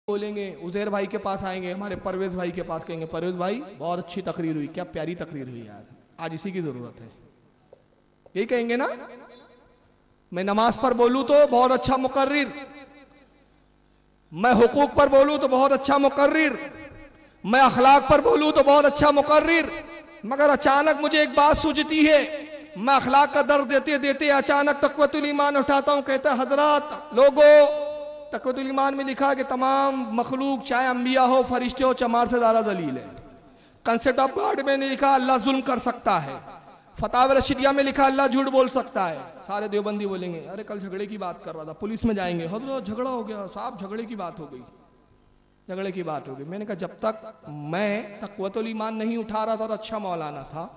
बोलेंगे, उजैर भाई के पास आएंगे, हमारे परवेज भाई के पास, कहेंगे परवेज भाई बहुत अच्छी तकरीर हुई, क्या प्यारी तकरीर हुई यार, आज इसी की जरूरत है। यही कहेंगे ना। मैं नमाज पर बोलूं तो बहुत अच्छा मुकर्रिर, मैं हुकूक पर बोलूं तो बहुत अच्छा मुकर्रिर, मैं अखलाक पर बोलूं तो बहुत अच्छा मुकर्रिर, मगर अचानक मुझे एक बात सूझती है, मैं अखलाक का दर्द देते देते अचानक तक़वतुल ईमान उठाता हूं। कहता है हजरत लोगों, तक़वतुल ईमान में लिखा है कि तमाम मखलूक चाहे अंबिया हो फरिश्ते हो चमार से ज़्यादा जलील है। कंसेप्ट ऑफ गॉड में नहीं लिखा अल्लाह जुल्म कर सकता है। फतावा रशीदिया में लिखा अल्लाह झूठ बोल सकता है। सारे देवबंदी बोलेंगे अरे कल झगड़े की बात कर रहा था, पुलिस में जाएंगे, हजरत झगड़ा हो गया साहब, झगड़े की बात हो गई, झगड़े की बात हो गई। मैंने कहा जब तक मैं तक़वतुल ईमान नहीं उठा रहा था तो अच्छा मौलाना था,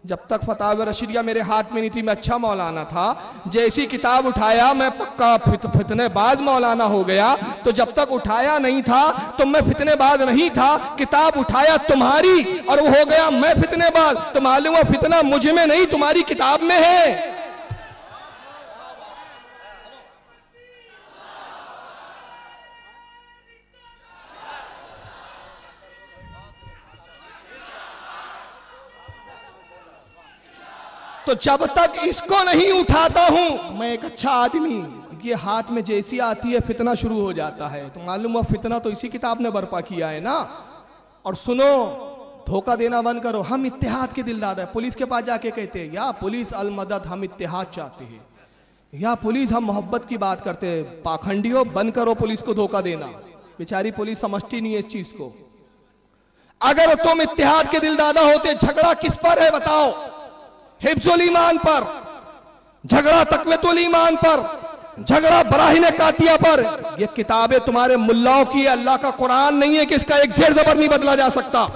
जब तक फतावा रशीदिया मेरे हाथ में नहीं थी मैं अच्छा मौलाना था, जैसी किताब उठाया मैं पक्का फितनेबाज मौलाना हो गया। तो जब तक उठाया नहीं था तो मैं फितनेबाज नहीं था, किताब उठाया तुम्हारी और वो हो गया मैं फितनेबाज। तो मालूम है फितना मुझ में नहीं तुम्हारी किताब में है। तो जब तक इसको नहीं उठाता हूं मैं एक अच्छा आदमी, ये हाथ में जैसी आती है फितना शुरू हो जाता है। तो मालूम हुआ फितना तो इसी किताब ने बर्पा किया है ना। और सुनो, धोखा देना बंद करो, हम इत्तेहाद के दिलदार है। पुलिस के पास जाके कहते हैं या पुलिस अल मदद, हम इत्तेहाद चाहते हैं, या पुलिस हम मोहब्बत की बात करते हैं। पाखंडियों बंद करो पुलिस को धोखा देना, बेचारी पुलिस समझती नहीं है इस चीज को। अगर तुम इत्तेहाद के दिलदादा होते, झगड़ा किस पर है बताओ? हिफ्जुल ईमान पर झगड़ा, तक़वतुल ईमान पर झगड़ा, बराहिन कातिया पर। ये किताबें तुम्हारे मुल्लाओं की, अल्लाह का कुरान नहीं है कि इसका एक जेर ज़बर नहीं बदला जा सकता।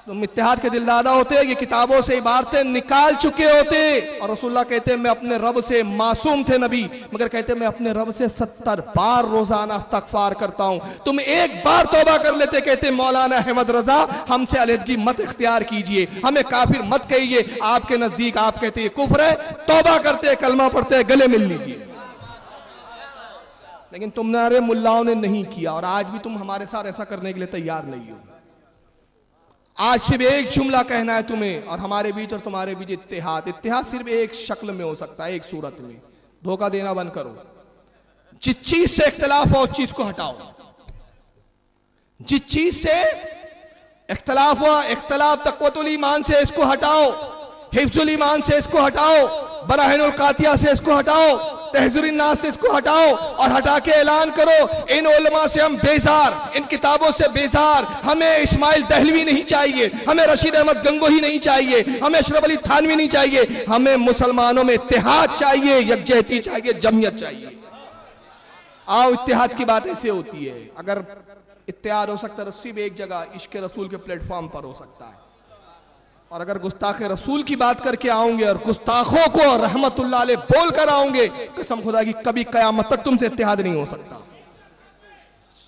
तुम इत्तेहाद के दिलदादा होते, ये किताबों से इबारतें निकाल चुके होते। और रसूलुल्लाह कहते मैं अपने रब से मासूम थे नबी, मगर कहते मैं अपने रब से 70 बार रोजाना इस्तग़फ़ार करता हूं। तुम एक बार तौबा कर लेते, कहते मौलाना अहमद रजा हमसे अलहदगी मत इख्तियार कीजिए, हमें काफिर मत कहिए, आपके नजदीक आप कहते ये कुफ्र है, तौबा करते कलमा पढ़ते गले मिल लीजिए। लेकिन तुम्हारे मुल्लाओं ने नहीं किया, और आज भी तुम हमारे साथ ऐसा करने के लिए तैयार नहीं हो। आज सिर्फ एक जुमला कहना है तुम्हें, और हमारे बीच और तुम्हारे बीच इत्तेहाद। इत्तेहाद सिर्फ एक शक्ल में हो सकता है, एक सूरत में। धोखा देना बंद करो, जिस चीज से इख्तलाफ हो उस चीज को हटाओ। जिस चीज से इख्तलाफ हुआ, इख्तलाफ तक़वतुल ईमान से इसको हटाओ, हिफ्जुल ईमान से इसको हटाओ, बराहिनुल कातिया से इसको हटाओ, तहज़ीरुन नास से इसको हटाओ, और हटा के ऐलान करो इन उलमा से हम बेजार, इन किताबों से बेजार। हमें इस्माइल दहलवी नहीं चाहिए, हमें रशीद अहमद गंगोही नहीं चाहिए, हमें अशरफ अली थानवी नहीं चाहिए, हमें मुसलमानों में इत्तेहाद चाहिए, यकजहती चाहिए, जमयत चाहिए। आओ, इत्तेहाद की बात ऐसे होती है। अगर इत्तेहाद हो सकता है सिर्फ एक जगह, इश्क रसूल के प्लेटफॉर्म पर हो सकता है। और अगर गुस्ताख रसूल की बात करके आओगे और गुस्ताखों को रहमतुल्लाह अलैह बोल कर आओगे, कसम खुदा की कभी कयामत तक तुमसे इत्तेहाद नहीं हो सकता।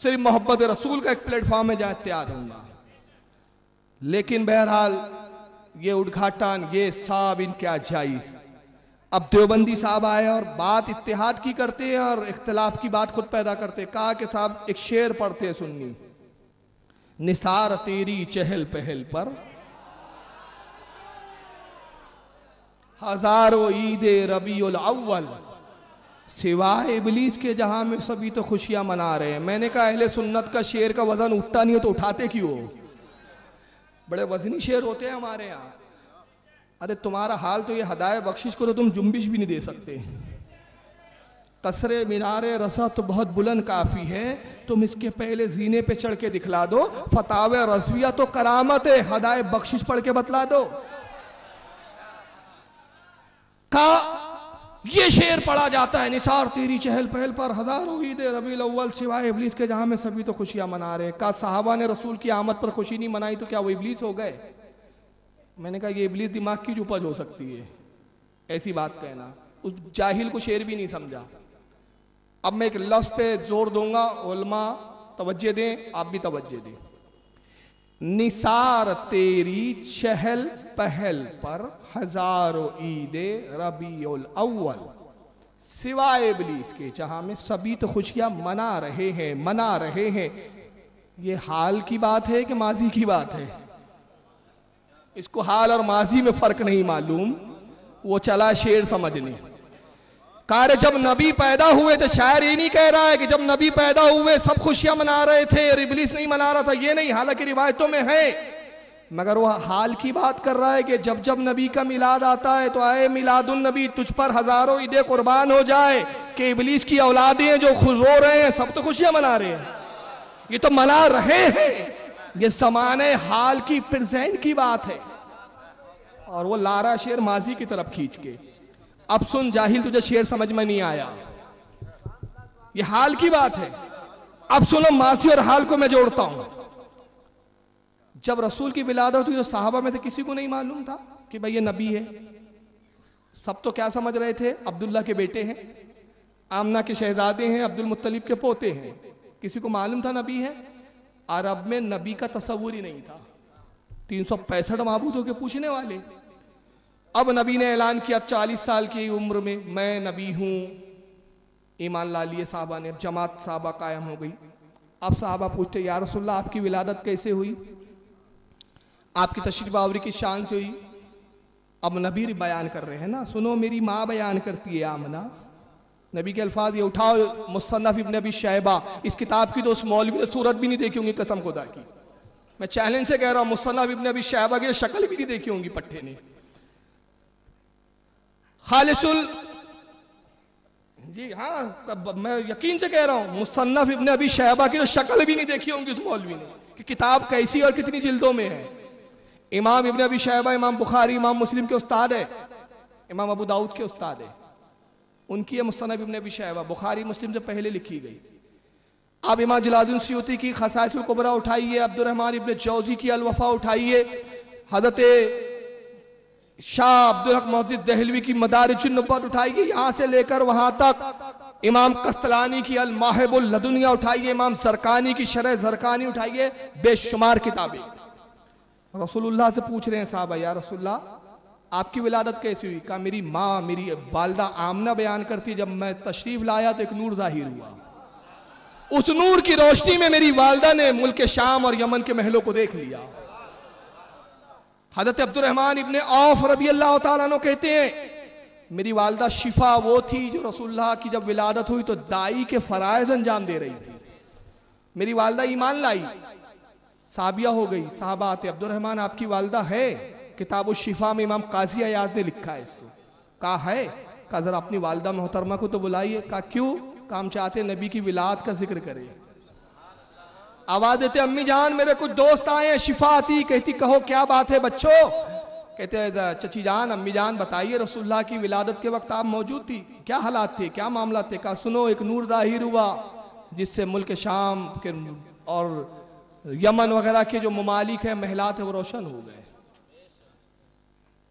सिर्फ मोहब्बत रसूल का एक प्लेटफॉर्म है जहां इत्तेहाद होगा। लेकिन बहरहाल ये उद्घाटन, ये सब इनका जायज। अब देवबंदी साहब आए और बात इत्तेहाद की करते हैं और इख्तलाफ की बात खुद पैदा करते। कहा कि साहब एक शेर पढ़ते सुनिए, निसार तेरी चहल पहल पर हजारों ईदे रबीउल अव्वल, सिवाय इबलीस के जहां में सभी तो खुशियां मना रहे हैं। मैंने कहा अहले सुन्नत का शेर का वजन उठता नहीं हो तो उठाते क्यों? बड़े वजनी शेर होते हैं हमारे यहाँ। अरे तुम्हारा हाल तो ये हदाय बख्शिश को तो तुम जुम्बिश भी नहीं दे सकते। कसरे मीनारे रसा तो बहुत बुलंद काफी है, तुम इसके पहले जीने पे चढ़ के दिखला दो। फतावे रज़विया तो करामत है, हदाय बख्शिश पढ़ के बतला दो। का ये शेर पढ़ा जाता है, निसार तेरी चहल पहल पर हजारों ईदे रबीउल अव्वल, सिवाय इबलीस के जहां में सभी तो खुशियां मना रहे। का साहबा ने रसूल की आमद पर खुशी नहीं मनाई तो क्या वो इबलीस हो गए? मैंने कहा ये इबलीस दिमाग की उपज हो सकती है ऐसी बात कहना। उस जाहिल को शेर भी नहीं समझा। अब मैं एक लफ्ज पे जोर दूंगा, उलमा तवज्जो दें, आप भी तवज्जो दें। निसार तेरी चहल पहल पर हजारों ईदे रबीउल अव्वल, सिवाय इब्लीस के, जहां में सभी तो खुशियां मना रहे हैं। ये हाल की बात है कि माजी की बात है? इसको हाल और माजी में फर्क नहीं मालूम, वो चला शेर समझने। कार्य जब नबी पैदा हुए थे, शायर ये नहीं कह रहा है कि जब नबी पैदा हुए सब खुशियां मना रहे थे और इब्लीस नहीं मना रहा था, ये नहीं, हालांकि रिवायतों में है, मगर वो हाल की बात कर रहा है कि जब जब नबी का मिलाद आता है तो आए मिलादुन नबी, तुझ पर हजारों ईदे कुर्बान हो जाए, कि इब्लीस की औलादें जो खुश रो रहे हैं सब तो खुशियां मना रहे हैं, ये तो मना रहे हैं। ये ज़माने हाल की, प्रेजेंट की बात है। और वो लारा शेर माजी की तरफ खींच के, अब सुन जाहिल, तुझे शेर समझ में नहीं आया, ये हाल की बात है। अब सुनो, माजी और हाल को मैं जोड़ता हूं। जब रसूल की विलादत हुई तो साहबा में से किसी को नहीं मालूम था कि भाई ये नबी है। सब तो क्या समझ रहे थे, अब्दुल्ला के बेटे हैं, आमना के शहजादे हैं, अब्दुल मुत्तलिब के पोते हैं। किसी को मालूम था नबी है? अरब में नबी का तस्वुर ही नहीं था। 365 माबूदों के पूछने वाले। अब नबी ने ऐलान किया 40 साल की उम्र में मैं नबी हूं, ईमान ला लिए साहबा ने, जमात साहबा कायम हो गई। अब साहबा पूछते, या रसूलल्लाह आपकी विलादत कैसे हुई, आपकी तशरीफ आवरी की शान से हुई? अब नबी बयान कर रहे हैं ना, सुनो, मेरी माँ बयान करती है आमना। नबी के अल्फाज ये, उठाओ मुसन्नफ इब्न अबी शैबा, इस किताब की तो उस मौलवी ने सूरत भी नहीं देखी होंगी, कसम खुदा की, मैं चैलेंज से कह रहा हूं, मुसन्नफ इब्न अबी शैबा की शक्ल भी नहीं देखी होंगी पट्टे ने। खालिसुल, जी हाँ, मैं यकीन से कह रहा हूं, मुसन्नफ इब्न अबी शैबा की तो शक्ल भी नहीं देखी होंगी उस मौलवी ने कि किताब कैसी और कितनी जिल्दों में है। इमाम इब्न अबी शैबा इमाम बुखारी इमाम मुस्लिम के उस्ताद है, इमाम अबू दाऊद के उस्ताद है, उनकी मुसन्नफ इब्न अबी शैबा बुखारी मुस्लिम से पहले लिखी गई। आप इमाम जलालुद्दीन सुयूती की खसाइसुल कुबरा उठाइए, अब्दुर्रहमान इब्न जौजी की अल-वफा उठाइए, हज़रत शाह अब्दुल हक मुहद्दिस दहलवी की मदारिजुन नबुव्वत उठाइए, यहाँ से लेकर वहाँ तक इमाम कस्तलानी की अल-माहिबुल लदुनिया उठाइए, इमाम ज़रकानी की शरह ज़रकानी उठाइए, बेशुमार किताबें। रसूलुल्लाह से पूछ रहे हैं साहबा, या रसूलल्लाह आपकी विलादत कैसी हुई? कहा मेरी माँ, मेरी वालदा आमना बयान करती है, जब मैं तशरीफ लाया तो एक नूर जाहिर हुआ, उस नूर की रोशनी में मेरी वालदा ने मुल्क शाम और यमन के महलों को देख लिया। हज़रत अब्दुर्रहमान इब्ने औफ रज़ियल्लाहु ताला अन्हु कहते हैं मेरी वालदा शिफा वो थी जो रसूलुल्लाह की जब विलादत हुई तो दाई के फराइज अंजाम दे रही थी। मेरी वालदा ईमान लाई, साबिया हो गई। साहबा आते, अब्दुर्रहमान आपकी वालदा है? किताब शिफा में इमाम काजी अयाज ने लिखा है इसको। कहा है? कहा जरा अपनी वालदा मोहतरमा को तो बुलाइए। कहा क्यों? काम चाहते नबी की विलाद का जिक्र करे। आवाज देते, अम्मी जान मेरे कुछ दोस्त आए हैं। शिफा आती, कहती कहो क्या बात है बच्चों? कहते चची जान, अम्मी जान बताइए, रसूलुल्लाह की विलादत के वक्त आप मौजूद थी, क्या हालात थे, क्या मामला थे? कहा सुनो, एक नूर जाहिर हुआ जिससे मुल्क शाम के और यमन वगैरह के जो ममालिक है, महलात है, वो रोशन हो गए।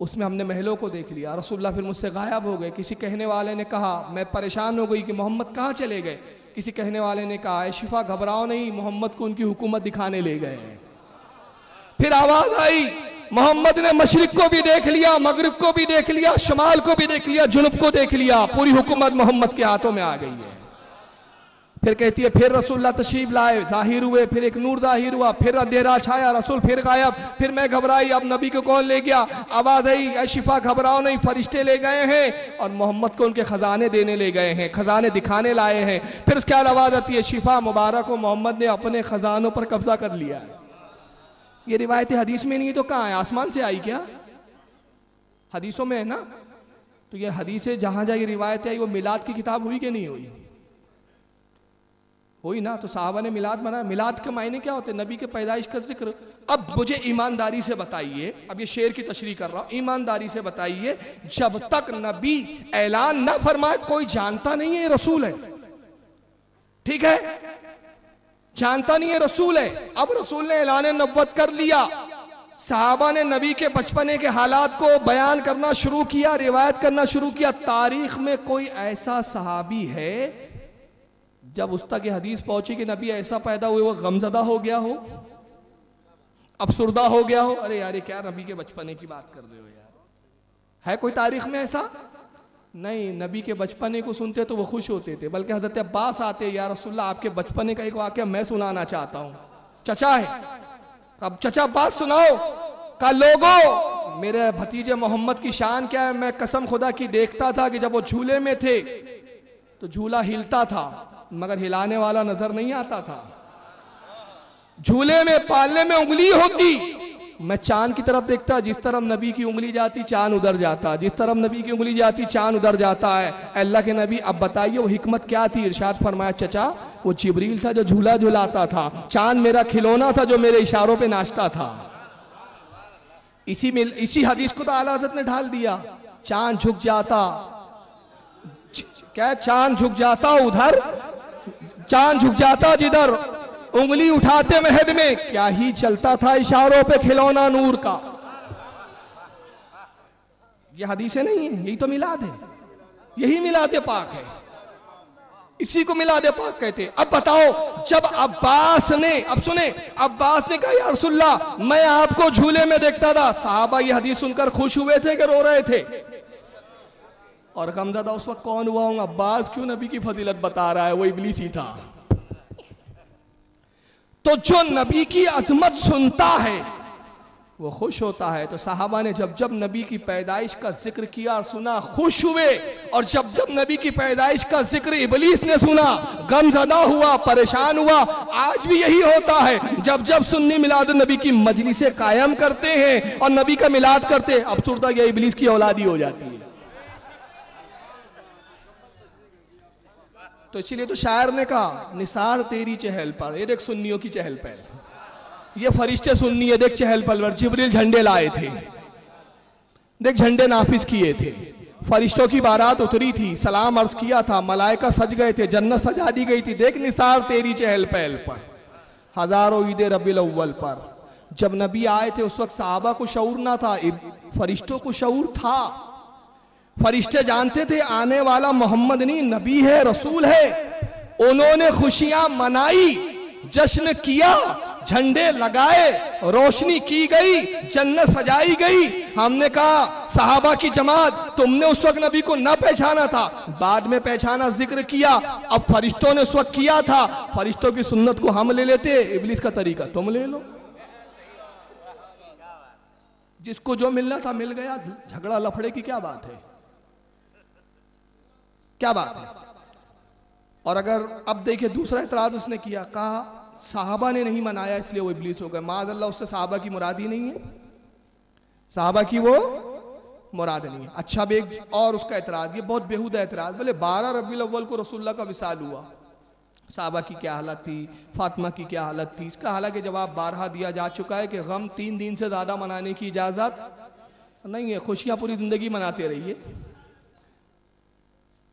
उसमें हमने महलों को देख लिया। रसूलुल्लाह फिर मुझसे गायब हो गए। किसी कहने वाले ने कहा, मैं परेशान हो गई कि मोहम्मद कहाँ चले गए। किसी कहने वाले ने कहा, शिफा घबराओ नहीं, मोहम्मद को उनकी हुकूमत दिखाने ले गए हैं। फिर आवाज आई, मोहम्मद ने मशरिक को भी देख लिया, मगरिब को भी देख लिया, शमाल को भी देख लिया, जुनूब को देख लिया, पूरी हुकूमत मोहम्मद के हाथों में आ गई है। फिर कहती है फिर रसूलुल्लाह तशरीफ लाए, जाहिर हुए, फिर एक नूर जाहिर हुआ, फिर अंधेरा छाया, रसूल फिर गायब। फिर मैं घबराई, अब नबी को कौन ले गया? आवाज आई, ऐ शिफा घबराओ नहीं, फरिश्ते ले गए हैं और मोहम्मद को उनके खजाने देने ले गए हैं, खजाने दिखाने लाए हैं। फिर उसके बाद आवाज आती है, शिफा मुबारक को मोहम्मद ने अपने खजानों पर कब्जा कर लिया है। ये रिवायत हदीस में नहीं तो कहाँ है? आसमान से आई क्या? हदीसों में है ना। तो ये हदीसें जहां जहां ये रिवायत आई, वो मिलाद की किताब हुई कि नहीं हुई? हुई ना। तो साहबा ने मिलाद बनाया। मिलाद के मायने क्या होते हैं? नबी के पैदाइश का जिक्र। अब मुझे ईमानदारी से बताइए, अब ये शेर की तशरीह कर रहा हूं, ईमानदारी से बताइए, जब तक नबी ऐलान ना फरमाए कोई जानता नहीं है रसूल है, ठीक है? जानता नहीं है रसूल है। अब रसूल ने ऐलान नबुव्वत कर लिया, साहबा ने नबी के बचपने के हालात को बयान करना शुरू किया, रिवायत करना शुरू किया। तारीख में कोई ऐसा सहाबी है जब उस तक ये हदीस पहुंची कि नबी ऐसा पैदा हुए वो गमजदा हो गया हो, अफसुर्दा हो गया हो? अरे यार, क्या नबी के बचपने की बात कर रहे हो यार? है कोई तारीख में ऐसा? नहीं, नबी के बचपने को सुनते तो वो खुश होते थे, बल्कि हजरत अब्बास आते, या रसूलल्लाह आपके बचपने का एक वाकया मैं सुनाना चाहता हूँ। चचा है, अब चचा बात सुनाओ। कहा लोगों, मेरे भतीजे मोहम्मद की शान क्या है, मैं कसम खुदा की देखता था कि जब वो झूले में थे तो झूला हिलता था मगर हिलाने वाला नजर नहीं आता था। झूले में पालने में उंगली होती, मैं चांद की तरफ देखता, जिस तरफ नबी की उंगली जाती चांद उधर जाता, जिस तरफ नबी की उंगली जाती चांद उधर जाता है। अल्लाह के नबी अब बताइए वो हिकमत क्या थी? इरशाद फरमाया, चचा वो जिब्रील था जो झूला झुलाता था, चांद मेरा खिलौना था जो मेरे इशारों पे नाचता था। इसी हदीस को तो आला हज़रत ने ढाल दिया। चांद झुक जाता, क्या चांद झुक जाता उधर, चांद झुक जाता जिधर, उंगली उठाते महद में क्या ही चलता था इशारों पे खिलौना नूर का। ये हदीसें नहीं है, यही तो मिलाद है, यही मिलाद पाक है, इसी को मिलाद पाक कहते। अब बताओ, जब अब्बास ने, अब सुने, अब्बास ने कहा या रसूलल्लाह मैं आपको झूले में देखता था, साहबा ये हदीस सुनकर खुश हुए थे कि रो रहे थे? और गमज़दा उस वक्त कौन हुआ हूं? अब्बास क्यों नबी की फजीलत बता रहा है? वो इब्लीस ही था। तो जो नबी की अजमत सुनता है वो खुश होता है। तो साहबा ने जब जब नबी की पैदाइश का जिक्र किया और सुना खुश हुए, और जब जब नबी की पैदाइश का जिक्र इब्लीस ने सुना गमज़दा हुआ, परेशान हुआ। आज भी यही होता है, जब जब सुन्नी मिलाद नबी की मजलिसें कायम करते हैं और नबी का मिलाद करते, अफसुर्दा ये इब्लीस की औलादी हो जाती है। तो इसीलिए तो शायर ने कहा निसार तेरी चहल पर, ये देख सुन्नियों की चहल पहल, ये फरिश्ते सुन्नी है, देख चहल पहल पर जिब्रील झंडे लाए थे, देख झंडे नाफिज किए थे, फरिश्तों की बारात उतरी थी, सलाम अर्ज किया था, मलाइका सज गए थे, जन्नत सजा दी गई थी। देख निसार तेरी चहल पहल पर, हजारों ईद रबीउल अव्वल पर जब नबी आए थे उस वक्त साहबा को शऊर ना था, फरिश्तों को शऊर था। फरिश्ते जानते थे आने वाला मोहम्मद नहीं, नबी है, रसूल है। उन्होंने खुशियां मनाई, जश्न किया, झंडे लगाए, रोशनी की गई, जन्नत सजाई गई। हमने कहा सहाबा की जमात, तुमने उस वक्त नबी को न पहचाना था, बाद में पहचाना, जिक्र किया। अब फरिश्तों ने उस वक्त किया था, फरिश्तों की सुन्नत को हम ले लेते, इब्लीस का तरीका तुम ले लो। जिसको जो मिलना था मिल गया, झगड़ा लफड़े की क्या बात है, क्या बात है। और अगर अब देखिए दूसरा इतराज उसने किया, कहा साहबा ने नहीं मनाया इसलिए वो इब्लीस हो गए। माज़अल्लाह, उससे साहबा की मुराद ही नहीं है, साहबा की वो मुराद नहीं है। अच्छा बेग, और उसका इतराज, ये बहुत बेहुदा इतराज, बोले 12 रबीउल अव्वल को रसूलुल्लाह का विसाल हुआ, साहबा की क्या हालत थी, फातिमा की क्या हालत थी। इसका हालांकि जवाब 12 दिया जा चुका है कि गम 3 दिन से ज्यादा मनाने की इजाजत नहीं है, खुशियां पूरी जिंदगी मनाते रहिए।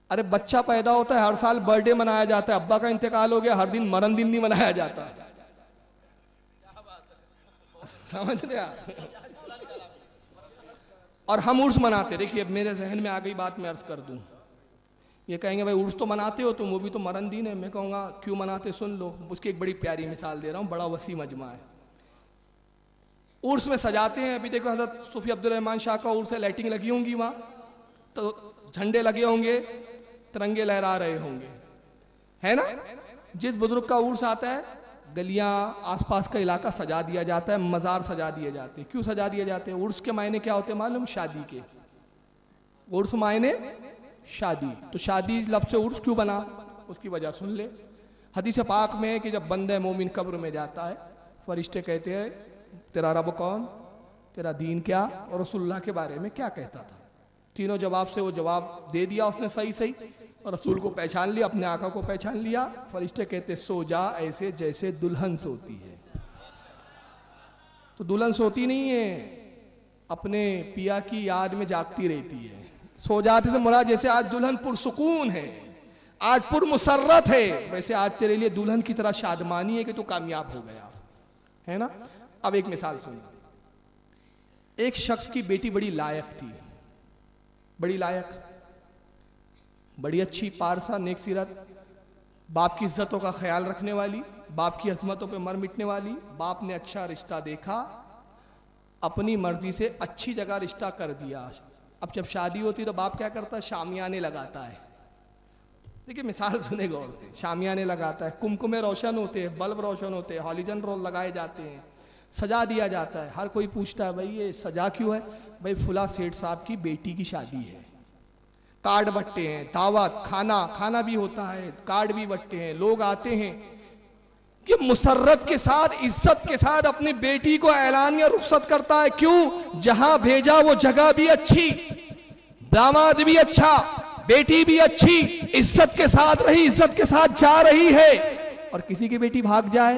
अरे बच्चा पैदा होता है, हर साल बर्थडे मनाया जाता है, अब्बा का इंतकाल हो गया, हर दिन मरण दिन नहीं मनाया जाता, समझ रहे आप? और हम उर्स मनाते, देखिए मेरे जहन में आ गई बात, मैं अर्ज कर दूं। ये कहेंगे भाई उर्स तो मनाते हो तुम, वो भी तो मरण दिन है। मैं कहूँगा क्यों मनाते, सुन लो। उसकी एक बड़ी प्यारी मिसाल दे रहा हूँ, बड़ा वसी मजमा है। उर्स में सजाते हैं, अभी देखो हज़रत सूफी अब्दुल रहमान शाह का उर्स है, लाइटिंग लगी होंगी वहाँ, तो झंडे लगे होंगे, तिरंगे लहरा रहे होंगे, है ना। जिस बुजुर्ग का उर्स आता है, गलियां आसपास का इलाका सजा दिया जाता है, मजार सजा दिए जाते हैं। क्यों सजा दिए जाते हैं? उर्स के मायने क्या होते हैं मालूम? शादी के। उर्स मायने शादी, तो शादी लफ्ज़ से उर्स क्यों बना, उसकी वजह सुन ले। हदीस पाक में है कि जब बंदे मोमिन कब्र में जाता है, फरिश्ते कहते हैं तेरा रब कौन, तेरा दीन क्या, और रसूलुल्लाह के बारे में क्या कहता था। तीनों जवाब से वो जवाब दे दिया उसने सही सही, और रसूल को पहचान लिया, अपने आका को पहचान लिया। फरिश्ते कहते सो जा ऐसे जैसे दुल्हन सोती है। तो दुल्हन सोती नहीं है, अपने पिया की याद में जागती रहती है। सो जाते से मुराद जैसे आज दुल्हन पुरसुकून है, आज पुरमुसर्रत है, वैसे आज तेरे लिए दुल्हन की तरह शादमानी है कि तू कामयाब हो गया, है ना। अब एक मिसाल सुनो। एक शख्स की बेटी बड़ी लायक थी, बड़ी लायक, बड़ी अच्छी, पारसा, नेक सीरत, बाप की इज्जतों का ख्याल रखने वाली, बाप की अजमतों पे मर मिटने वाली। बाप ने अच्छा रिश्ता देखा, अपनी मर्जी से अच्छी जगह रिश्ता कर दिया, अब जब शादी होती है तो बाप क्या करता है, शामियाने लगाता है। देखिए मिसाल सुने गौर से, शामियाने लगाता है, कुमकुमे रोशन होते हैं, बल्ब रोशन होते हैं, हॉलीजन रोल लगाए जाते हैं, सजा दिया जाता है। हर कोई पूछता है भाई ये सजा क्यों है? भाई फुला सेठ साहब की बेटी की शादी है। कार्ड बंटते हैं, दावत, खाना भी होता है, कार्ड भी बंटते हैं, लोग आते हैं। ये मुसर्रत के साथ, इज्जत के साथ अपनी बेटी को ऐलानिया रुखसत करता है। क्यों? जहां भेजा वो जगह भी अच्छी, दामाद भी अच्छा, बेटी भी अच्छी, इज्जत के साथ रही, इज्जत के साथ जा रही है। और किसी की बेटी भाग जाए,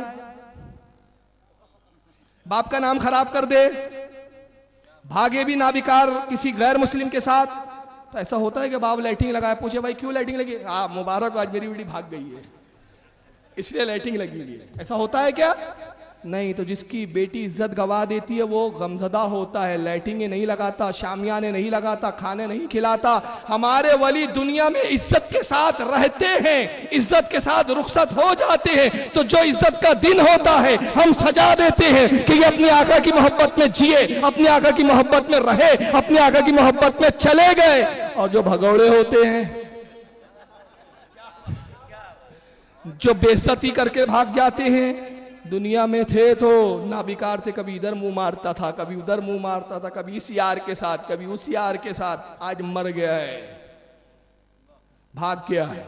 बाप का नाम खराब कर दे, भागे भी नाबिकार किसी गैर मुस्लिम के साथ, तो ऐसा होता है कि बाप लाइटिंग लगाए, पूछे भाई क्यों लाइटिंग लगी? मुबारक, आज मेरी बेटी भाग गई है इसलिए लाइटिंग लगी हुई है। ऐसा होता है क्या? नहीं। तो जिसकी बेटी इज्जत गवा देती है वो गमजदा होता है, लाइटिंगें नहीं लगाता, शामियाने नहीं लगाता, खाने नहीं खिलाता। हमारे वली दुनिया में इज्जत के साथ रहते हैं, इज्जत के साथ रुखसत हो जाते हैं। तो जो इज्जत का दिन होता है हम सजा देते हैं कि ये अपनी आका की मोहब्बत में जिए, अपनी आका की मोहब्बत में रहे, अपनी आका की मोहब्बत में चले गए। और जो भगौड़े होते हैं, जो बेइज्जती करके भाग जाते हैं, दुनिया में थे तो नाबिकार थे, कभी इधर मुंह मारता था, कभी उधर मुंह मारता था, कभी इस यार के साथ, कभी उस यार के साथ, आज मर गया है, भाग गया है।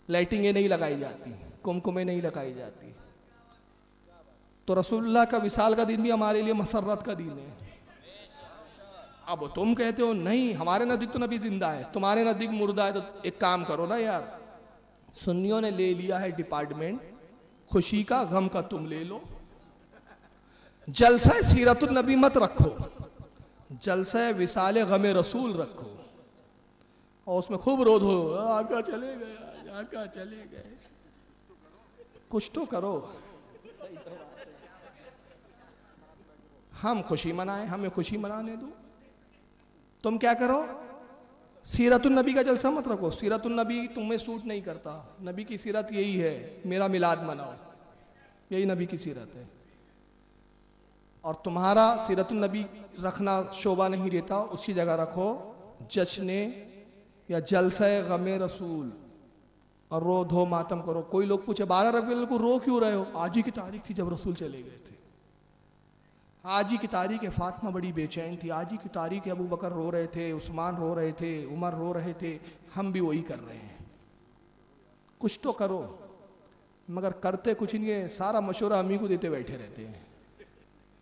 लाइटिंगें नहीं लगाई जाती, कुमकुमें नहीं लगाई जाती। तो रसूलुल्लाह का विसाल का दिन भी हमारे लिए मसर्रत का दिन है। अब तुम कहते हो नहीं हमारे नजदीक तो नबी जिंदा है, तुम्हारे नजदीक मुर्दा है, तो एक काम करो ना यार, सुन्नियों ने ले लिया है डिपार्टमेंट, खुशी का गम का तुम ले लो। जलसा सीरतुन नबी मत रखो, जलसा विसाले गमे रसूल रखो, और उसमें खूब रो दो, आका चले गए, आका चले गए। कुछ तो करो, हम खुशी मनाएं, हमें खुशी मनाने दो। तुम क्या करो, सीरतुन नबी का जलसा मत रखो, सीरतुन नबी तुम्हें सूट नहीं करता। नबी की सीरत यही है, मेरा मिलाद मनाओ, यही नबी की सीरत है। और तुम्हारा सीरतुन नबी रखना शोभा नहीं देता, उसकी जगह रखो जश्ने या जलसा गमे रसूल, और रो धो मातम करो। कोई लोग पूछे 12 रबीउल को रो क्यों रहे हो? आज ही की तारीख थी जब रसूल चले गए थे, आज ही की तारीख है, फातिमा बड़ी बेचैन थी, आज ही की तारीख है, अबू बकर रो रहे थे, उस्मान रो रहे थे, उमर रो रहे थे, हम भी वही कर रहे हैं। कुछ तो करो, मगर करते कुछ नहीं है, सारा मशवरा अम्मी को देते बैठे रहते हैं।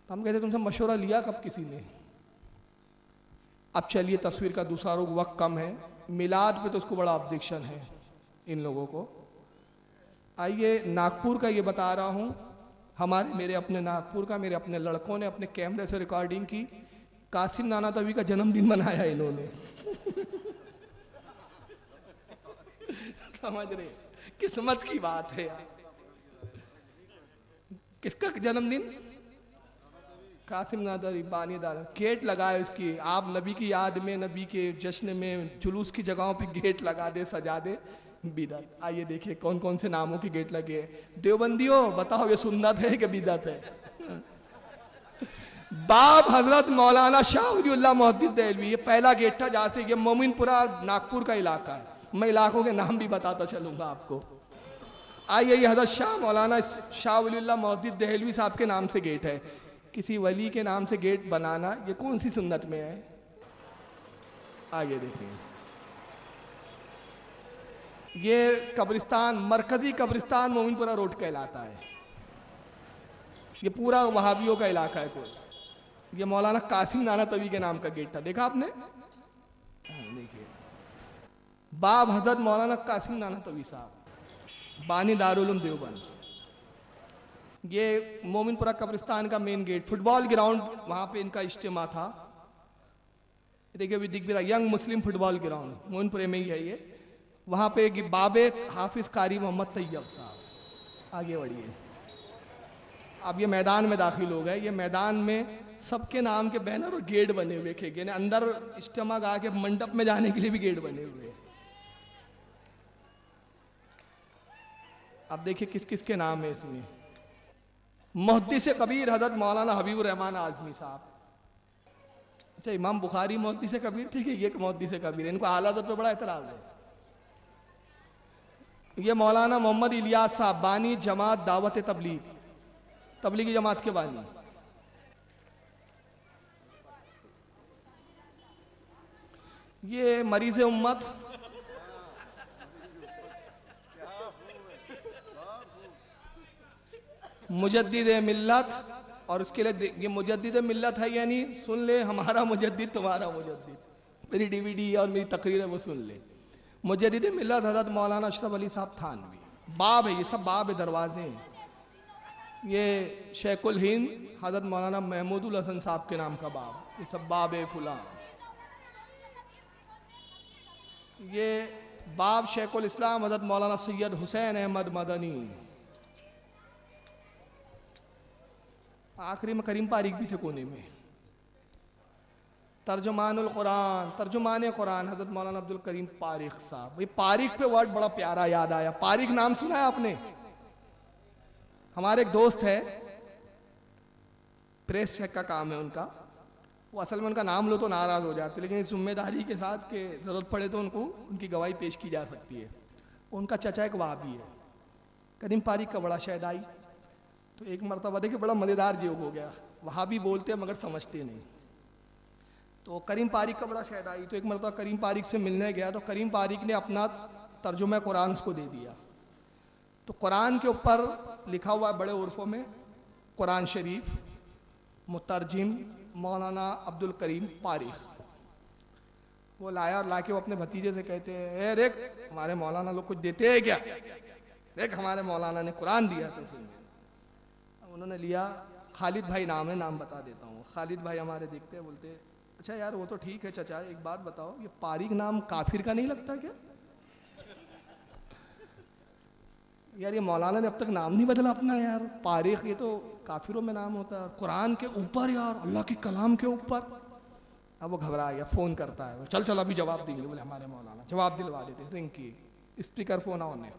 हम कहते तुमसे मशवरा लिया कब किसी ने? अब चलिए तस्वीर का दूसरा रुख, वक्त कम है, मिलाद पे तो उसको बड़ा ऑब्जेक्शन है इन लोगों को। आइए नागपुर का ये बता रहा हूँ, मेरे अपने नागपुर का, मेरे अपने लड़कों ने अपने कैमरे से रिकॉर्डिंग की, कासिम नाना तवी का जन्मदिन मनाया इन्होंने। समझ रहे, किस्मत की बात है यार। किसका जन्मदिन? कासिम नाना तवी बानीदार। गेट लगाए उसकी, आप नबी की याद में, नबी के जश्न में, जुलूस की जगहों पे गेट लगा दे, सजा दे, बिदअत। आइए देखिए कौन कौन से नामों के गेट लगे हैं। देवबंदियों बताओ ये सुन्नत है कि बिदअत है? बाप हजरत मौलाना शाह वलीउल्लाह मोहद्दिस देहलवी, ये पहला गेट था जहाँ से, ये मोमिनपुरा नागपुर का इलाका है, मैं इलाकों के नाम भी बताता चलूंगा आपको। आइए ये हजरत शाह मौलाना शाह वलीउल्लाह मोहद्दिस देहलवी साहब के नाम से गेट है। किसी वली के नाम से गेट बनाना ये कौन सी सुन्नत में है? आगे देखिए, ये कब्रिस्तान, मरकजी कब्रिस्तान मोमिनपुरा रोड कहलाता है। ये पूरा वहाबियों का इलाका है कोई। ये मौलाना कासिम नाना तवी के नाम का गेट था, देखा आपने? देखिए, बाब हजरत मौलाना कासिम नाना तवी साहब, बानी दारुल उलूम देवबंद। ये मोमिनपुरा कब्रिस्तान का मेन गेट, फुटबॉल ग्राउंड, वहां पे इनका इज्तिमा था। देखिए भी दिख भी रहा, यंग मुस्लिम फुटबॉल ग्राउंड मोमिनपुरे में ही है ये। वहां पे बाबे हाफिज कारी मोहम्मद तैयब साहब। आगे बढ़िए, अब ये मैदान में दाखिल हो गए। ये मैदान में सबके नाम के बैनर और गेट बने हुए थे, अंदर इज्तिमा गा के मंडप में जाने के लिए भी गेट बने हुए। अब देखिए किस किस के नाम है इसमें। मुहद्दिस कबीर हजरत मौलाना हबीबुर रहमान आजमी साहब, अच्छा, इमाम बुखारी मोहद्दी से कबीर थी कि ये मोहद्दी से कबीर है? इनको आला हज़रत पे बड़ा एतराज़ है। ये मौलाना मोहम्मद इलियास साहब, बानी जमात दावत तबलीग, तबलीगी जमात के बानी। ये मरीज़ उम्मत, मुजद्दिद मिल्लत, और उसके लिए ये मुजद्दिद मिल्लत है, यानी सुन ले, हमारा मुजद्दिद तुम्हारा मुजद्दिद। मेरी डीवीडी और मेरी तकरीर है वो सुन ले। मुजद्दिद मिल्लत हज़रत मौलाना अशरफ अली साहब थानवी, बाब है, ये सब बाब है, दरवाजे हैं। ये शेखुल हिंद हज़रत मौलाना महमूदुल हसन साहब के नाम का बाब, ये सब बाब है फुलां। ये बाब शेखुल इस्लाम हज़रत मौलाना सैयद हुसैन अहमद मदनी। आखिरी में करीम पारिक भी थे कोने में। तर्जुमानुल कुरान, तर्जुमान कुरान हज़रत मौलाना अब्दुल करीम पारिक साहब। ये पारिक पे वर्ड बड़ा प्यारा याद आया। पारिक नाम सुना है आपने? हमारे एक दोस्त है, प्रेस चेक का काम है उनका, वो असल में उनका नाम लो तो नाराज़ हो जाते, लेकिन इस जिम्मेदारी के साथ के ज़रूरत पड़े तो उनको उनकी गवाही पेश की जा सकती है। उनका चचा एक वहाबी है, करीम पारिक का बड़ा शहदाई। तो एक मरतबा देखिए बड़ा मज़ेदार जोक हो गया, वहाबी बोलते हैं मगर समझते नहीं। तो करीम पारिक का बड़ा शहदाई, तो एक मरतबा करीम पारिक से मिलने गया तो करीम पारिक ने अपना तर्जुमा कुरान उसको दे दिया। तो कुरान के ऊपर लिखा हुआ है बड़े उर्फों में कुरान शरीफ, मुतरजिम मौलाना अब्दुल करीम पारिक। वो लाया और लाके वो अपने भतीजे से कहते हैं, देख हमारे मौलाना लोग कुछ देते हैं क्या, देख हमारे मौलाना ने कुरान दिया। तो उन्होंने लिया, खालिद भाई नाम है, नाम बता देता हूँ। खालिद भाई हमारे देखते हैं, बोलते अच्छा यार वो तो ठीक है चचा, एक बात बताओ, ये पारिक नाम काफिर का नहीं लगता क्या? यार ये मौलाना ने अब तक नाम नहीं बदला अपना यार, पारिक ये तो काफिरों में नाम होता है, कुरान के ऊपर यार, अल्लाह के कलाम के ऊपर। अब वो घबरा गया, फ़ोन करता है, चल चल अभी जवाब देंगे। बोले हमारे मौलाना जवाब दिलवा देते, रिंग की, स्पीकर फ़ोन ऑन है।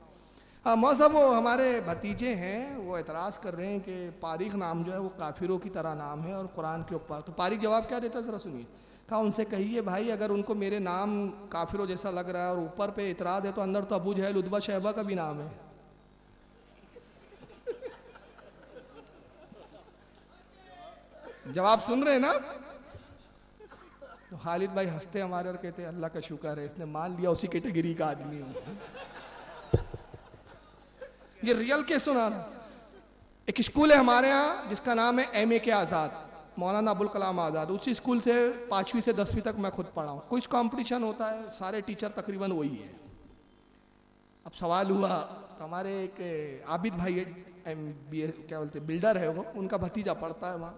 हाँ मौसम, वो हमारे भतीजे हैं, वो एतराज़ कर रहे हैं कि पारिक नाम जो है वो काफिरों की तरह नाम है और कुरान के ऊपर। तो पारिक जवाब क्या देता है ज़रा सुनिए। कहा उनसे कहिए भाई अगर उनको मेरे नाम काफिरों जैसा लग रहा है और ऊपर पे इतराज़ है तो अंदर तो अबू जहल उतबा शैबा का भी नाम है। जवाब सुन रहे हैं ना? तो खालिद भाई हंसते हमारे और कहते अल्लाह का शुक्र है इसने मान लिया उसी कैटेगरी का आदमी हूँ। ये रियल केस सुना रहा। एक स्कूल है हमारे यहाँ जिसका नाम है MA आज़ाद, मौलाना अबुल कलाम आज़ाद। उसी स्कूल से 5वीं से 10वीं तक मैं खुद पढ़ा हूँ। कुछ कंपटीशन होता है, सारे टीचर तकरीबन वही है। अब सवाल हुआ तो हमारे एक आबिद भाई है, क्या बोलते बिल्डर है वो, उनका भतीजा पढ़ता है वहाँ।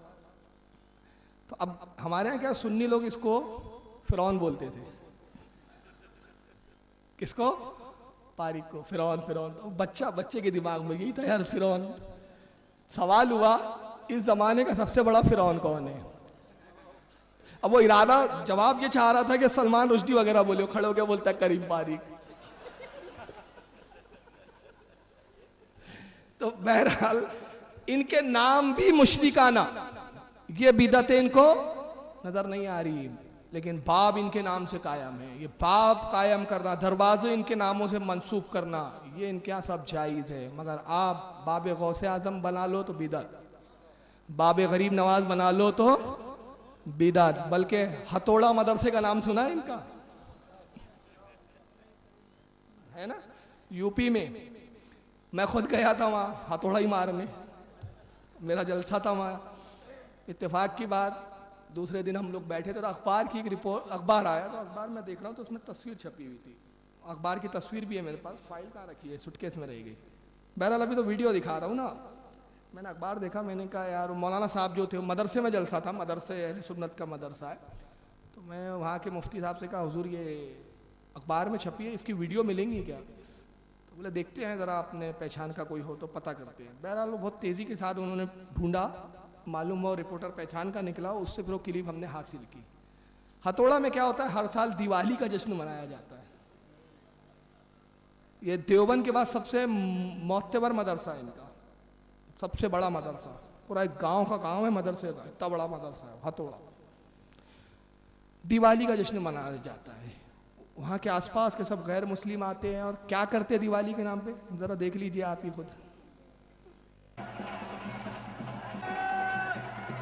तो अब हमारे यहाँ क्या सुन्नी लोग इसको फिरौन बोलते थे। किसको? पारिक को फिरौन। फिरौन तो बच्चे के दिमाग में यही था यार फिरौन। सवाल हुआ इस जमाने का सबसे बड़ा फिरौन कौन है? अब वो इरादा जवाब ये चाह रहा था कि सलमान रुश्दी वगैरह बोले, खड़े होकर बोलता है करीम पारिक। तो बहरहाल इनके नाम भी मुशरिकाना, ये बिदतें इनको नजर नहीं आ रही, लेकिन बाब इनके नाम से कायम है। ये बाब कायम करना, दरवाजे इनके नामों से मंसूब करना, ये इनके यहाँ सब जायज़ है। मगर आप बाब गौसे आजम बना लो तो बिदत, बाब गरीब नवाज बना लो तो बिदत। बल्कि हथौड़ा मदरसे का नाम सुना है इनका, है ना? यूपी में मैं खुद गया था वहाँ हथौड़ा ही मारने, मेरा जलसा था वहाँ। इत्तेफाक की बात, दूसरे दिन हम लोग बैठे थे तो अखबार की एक रिपोर्ट, अखबार आया तो अखबार में देख रहा हूँ तो उसमें तस्वीर छपी हुई थी। अखबार की तस्वीर भी है मेरे पास, फाइल कहाँ रखी है, सुटकेस में रह गई। बहरहाल अभी तो वीडियो दिखा रहा हूँ ना। मैंने अखबार देखा, मैंने कहा यार मौलाना साहब जो थे, मदरसे में जलसा था, मदरसे अहले सुन्नत का मदरसा है। तो मैं वहाँ के मुफ्ती साहब से कहा हुजूर ये अखबार में छपी है, इसकी वीडियो मिलेंगी क्या? तो बोले देखते हैं ज़रा, अपने पहचान का कोई हो तो पता करते हैं। बहरहाल वो बहुत तेज़ी के साथ उन्होंने ढूंढा, मालूम हुआ रिपोर्टर पहचान का निकला, उससे फिर वो क्लिप हमने हासिल की। हथौड़ा में क्या होता है, हर साल दिवाली का जश्न मनाया जाता है। ये देवबंद के बाद सबसे मोतबर मदरसा है इनका, सबसे बड़ा मदरसा, पूरा एक गांव का गांव है मदरसे का, इतना बड़ा मदरसा है हथौड़ा। दिवाली का जश्न मनाया जाता है। वहाँ के आसपास के सब गैर मुस्लिम आते हैं और क्या करते हैं दिवाली के नाम पे, जरा देख लीजिए आप ही खुद।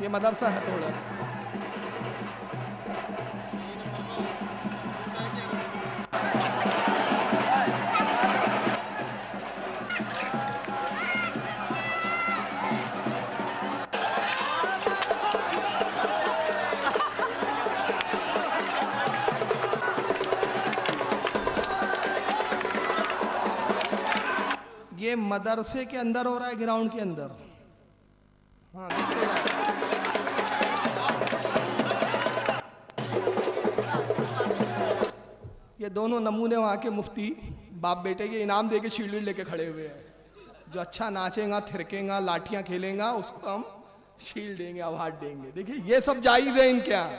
ये मदरसा है थोड़ा, ये मदरसे के अंदर हो रहा है, ग्राउंड के अंदर। हाँ, ये दोनों नमूने वहाँ के मुफ्ती बाप बेटे के इनाम दे के शील्ड लेके खड़े हुए हैं। जो अच्छा नाचेगा, थिरकेगा, लाठियां खेलेगा, उसको हम शील्ड देंगे, अवार्ड देंगे। देखिए ये सब जायज है इनके यहाँ।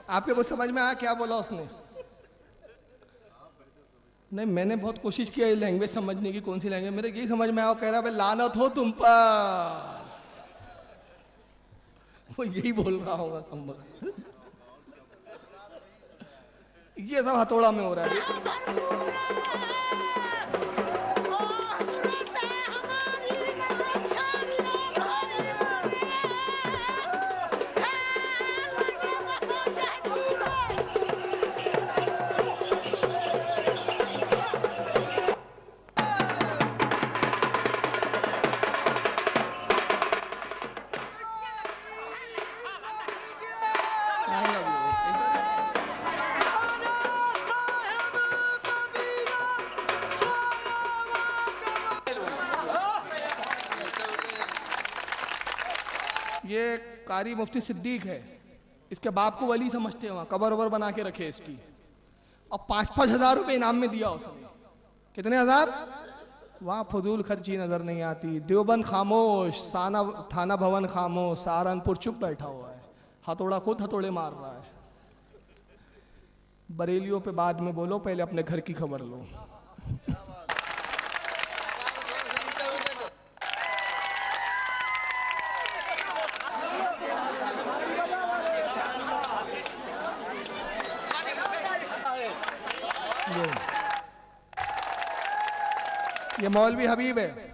आपके कुछ समझ में आया क्या बोला उसने? नहीं, मैंने बहुत कोशिश किया लैंग्वेज समझने की, कौन सी लैंग्वेज, मेरे यही समझ में आया। कह रहा भाई लानत हो तुम पर, वो यही बोल रहा होगा कम। ये सब हथौड़ा में हो रहा है। ये कारी मुफ्ती सिद्दीक है, इसके बाप को वली समझते हैं, वहाँ कबर वबर बना के रखे इसकी, और 5-5 हजार रुपए इनाम में दिया उसने। कितने हजार? वहाँ फजूल खर्ची नजर नहीं आती। देवबंद खामोश, थाना भवन खामोश, सहारनपुर चुप बैठा हुआ है, हथौड़ा खुद हथौड़े मार रहा है। बरेलियों पे बाद में बोलो, पहले अपने घर की खबर लो। ये मौलवी हबीब है,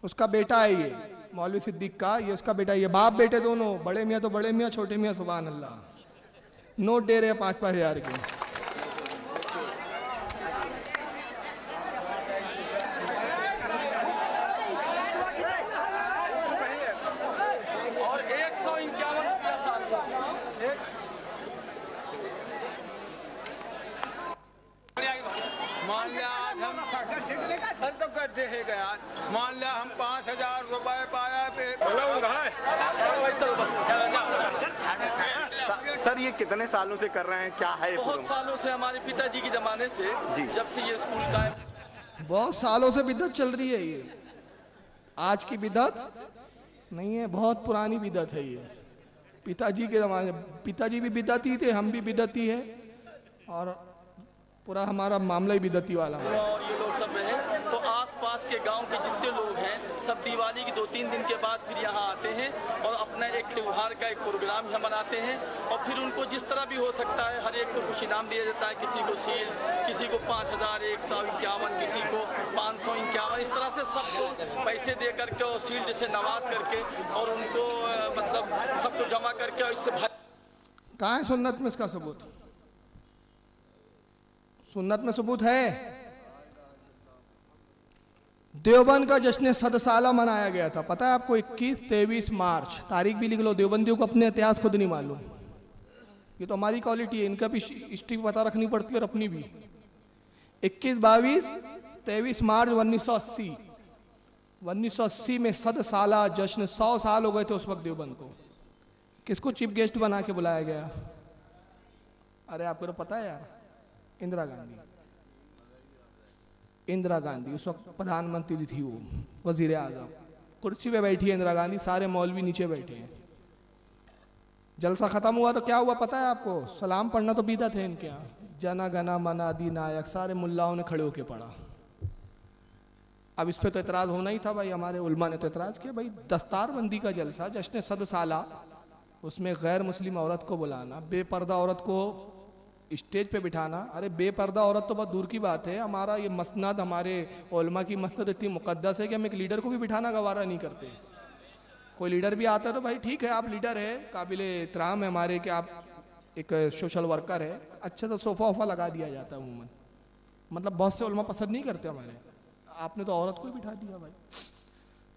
उसका बेटा है ये मौलवी सिद्दीक का, ये उसका बेटा। ये बाप बेटे दोनों, बड़े मियाँ तो बड़े मियाँ, छोटे मियाँ सुभान अल्लाह। नोट दे रहे हैं 5-5 हजार के। और 151 मान लिया आज हम हर तो गड्ढे है गया, मान लिया हम 5,000 रुपए पाया। सर ये कितने सालों से कर रहे हैं, क्या है? बहुत सालों से, हमारे पिताजी के जमाने से, जब से ये स्कूल का है। बहुत सालों से बिदअत चल रही है ये, आज की बिदअत नहीं है, बहुत पुरानी बिदअत है ये। पिताजी के जमाने, पिताजी भी बिदअती थे, हम भी बिदअती है, और पूरा हमारा मामला ही बिदअती वाला है। ये लोग सब हैं, तो आसपास के गांव के जितने लोग हैं सब दिवाली की 2-3 दिन के बाद फिर यहाँ आते हैं और अपना एक त्यौहार का एक प्रोग्राम यहाँ मनाते हैं। और फिर उनको जिस तरह भी हो सकता है, हर एक को कुछ इनाम दिया जाता है। किसी को शील्ड, किसी को 5,000, 151, किसी को 551, इस तरह से सबको पैसे दे करके और शील्ड से नवाज करके और उनको मतलब सबको जमा करके, और इससे कहाँ है सुन्नत में इसका सबूत? सुन्नत में सबूत है। देवबंद का जश्न सदसाला मनाया गया था, पता है आपको? 21-23 मार्च, तारीख भी लिख लो। देवबंदियों को अपने इतिहास खुद नहीं मालूम, ये तो हमारी क्वालिटी है, इनका भी हिस्ट्री पता रखनी पड़ती है और अपनी भी। 21, 22, 23 मार्च 1980 1980 में 100 साला जश्न, 100 साल हो गए थे उस वक्त देवबंद को। किसको चीफ गेस्ट बना के बुलाया गया? अरे आपको तो पता है यार, इंदिरा गांधी। इंदिरा गांधी उस वक्त प्रधानमंत्री थी, वो वजीर आजम, कुर्सी पे बैठी है इंदिरा गांधी, सारे मौलवी नीचे बैठे हैं। जलसा खत्म हुआ तो क्या हुआ पता है आपको? सलाम पढ़ना तो बिदअत है इनके यहाँ, जना गना मना अधिनायक, सारे मुल्लाओं ने खड़े होके पढ़ा। अब इस पे तो एतराज होना ही था भाई, हमारे उल्मा ने तो एतराज किया भाई, दस्तारबंदी का जलसा, जश्न 100 साला, उसमें गैर मुस्लिम औरत को बुलाना, बेपर्दा औरत को स्टेज पे बिठाना। अरे बेपर्दा औरत तो बहुत दूर की बात है, हमारा ये मसनद, हमारे उलमा की मसनद इतनी मुकद्दस है कि हम एक लीडर को भी बिठाना गवारा नहीं करते। कोई लीडर भी आता है तो भाई ठीक है, आप लीडर है, काबिल एहतराम है हमारे कि आप एक सोशल वर्कर है, अच्छा सा सोफा वोफा लगा दिया जाता है अमूमन, मतलब बहुत से उलमा पसंद नहीं करते हमारे, आपने तो औरत को ही बिठा दिया भाई।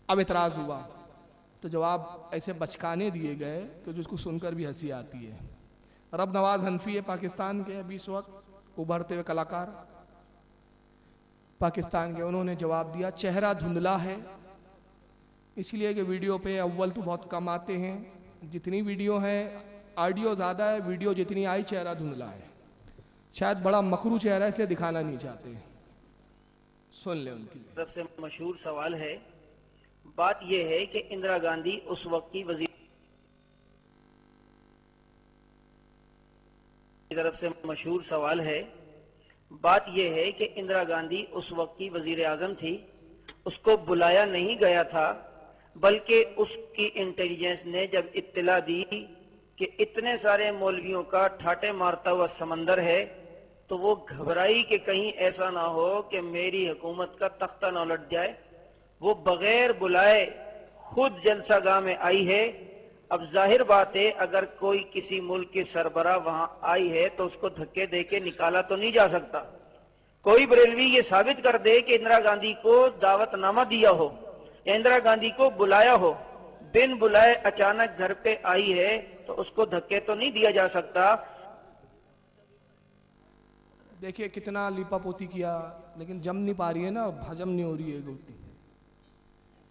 अब इतराज़ हुआ तो जवाब ऐसे बचकाने दिए गए कि जिसको सुनकर भी हंसी आती है। रब नवाज हनफी है पाकिस्तान के अभी इस वक्त उभरते हुए कलाकार पाकिस्तान के, उन्होंने जवाब दिया चेहरा धुंधला है, इसलिए कि वीडियो पे अव्वल तो बहुत कम आते हैं, जितनी वीडियो है ऑडियो ज़्यादा है, वीडियो जितनी आई चेहरा धुंधला है, शायद बड़ा मकरू चेहरा है इसलिए दिखाना नहीं चाहते। सुन ले उनकी तरफ से मशहूर सवाल है। बात यह है कि इंदिरा गांधी उस वक्त की वजीर तरफ से मशहूर सवाल है। बात यह है कि इंदिरा गांधी उस वक्त की वजीर आजम थी, उसको बुलाया नहीं गया था, बल्कि उसकी इंटेलिजेंस ने जब इत्तला दी कि इतने सारे मौलवियों का ठाटे मारता हुआ समंदर है, तो वो घबराई कि कहीं ऐसा ना हो कि मेरी हुकूमत का तख्ता न उलट जाए। वो बगैर बुलाए खुद जलसागाह में आई है। अब जाहिर बात है अगर कोई किसी मुल्क की सरबराह वहां आई है तो उसको धक्के दे के निकाला तो नहीं जा सकता। कोई बरेलवी ये साबित कर दे कि इंदिरा गांधी को दावतनामा दिया हो या इंदिरा गांधी को बुलाया हो, बिन बुलाए अचानक घर पे आई है तो उसको धक्के तो नहीं दिया जा सकता। देखिए कितना लिपापोती किया, लेकिन जम नहीं पा रही है ना, हजम नहीं हो रही है गोटी।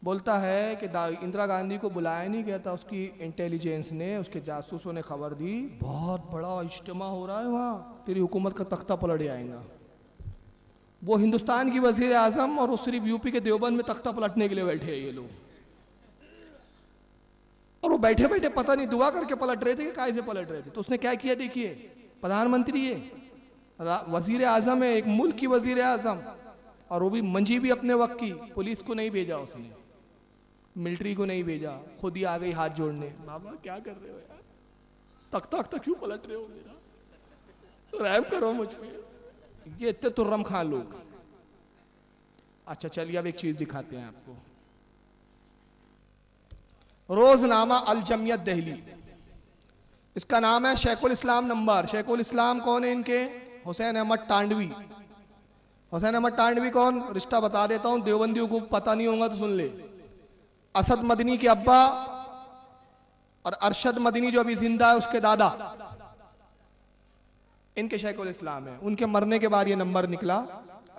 बोलता है कि इंदिरा गांधी को बुलाया नहीं गया था, उसकी इंटेलिजेंस ने, उसके जासूसों ने खबर दी बहुत बड़ा इज्तिमा हो रहा है वहाँ, तेरी हुकूमत का तख्ता पलट जाएगा। वो हिंदुस्तान की वजीर आजम और वो सिर्फ यूपी के देवबंद में तख्ता पलटने के लिए बैठे हैं ये लोग, और वो बैठे बैठे पता नहीं दुआ करके पलट रहे थे कि काहे से पलट रहे थे। तो उसने क्या किया देखिए, प्रधानमंत्री है, वजीर आजम है, एक मुल्क की वजीर आजम, और वो भी मंजी भी अपने वक्त की, पुलिस को नहीं भेजा उसने, मिलिट्री को नहीं भेजा, खुद ही आ गई हाथ जोड़ने, बाबा क्या कर रहे हो यार, तख्ता क्यों पलट रहे हो, मेरा रहम करो मुझ पे। ये इतने तुर्रम खान लोग। अच्छा चलिए अब एक चीज दिखाते हैं आपको। रोजनामा अल जमियत दिल्ली, इसका नाम है शेखुल इस्लाम नंबर। शेखुल इस्लाम कौन है इनके? हुसैन अहमद टांडवी। हुसैन अहमद टांडवी कौन? रिश्ता बता देता हूं, देवबंदियों को पता नहीं होगा तो सुन ले। असद मदनी के अब्बा और अरशद मदनी जो अभी जिंदा है उसके दादा, इनके शेखुल इस्लाम है। उनके मरने के बाद ये नंबर निकला।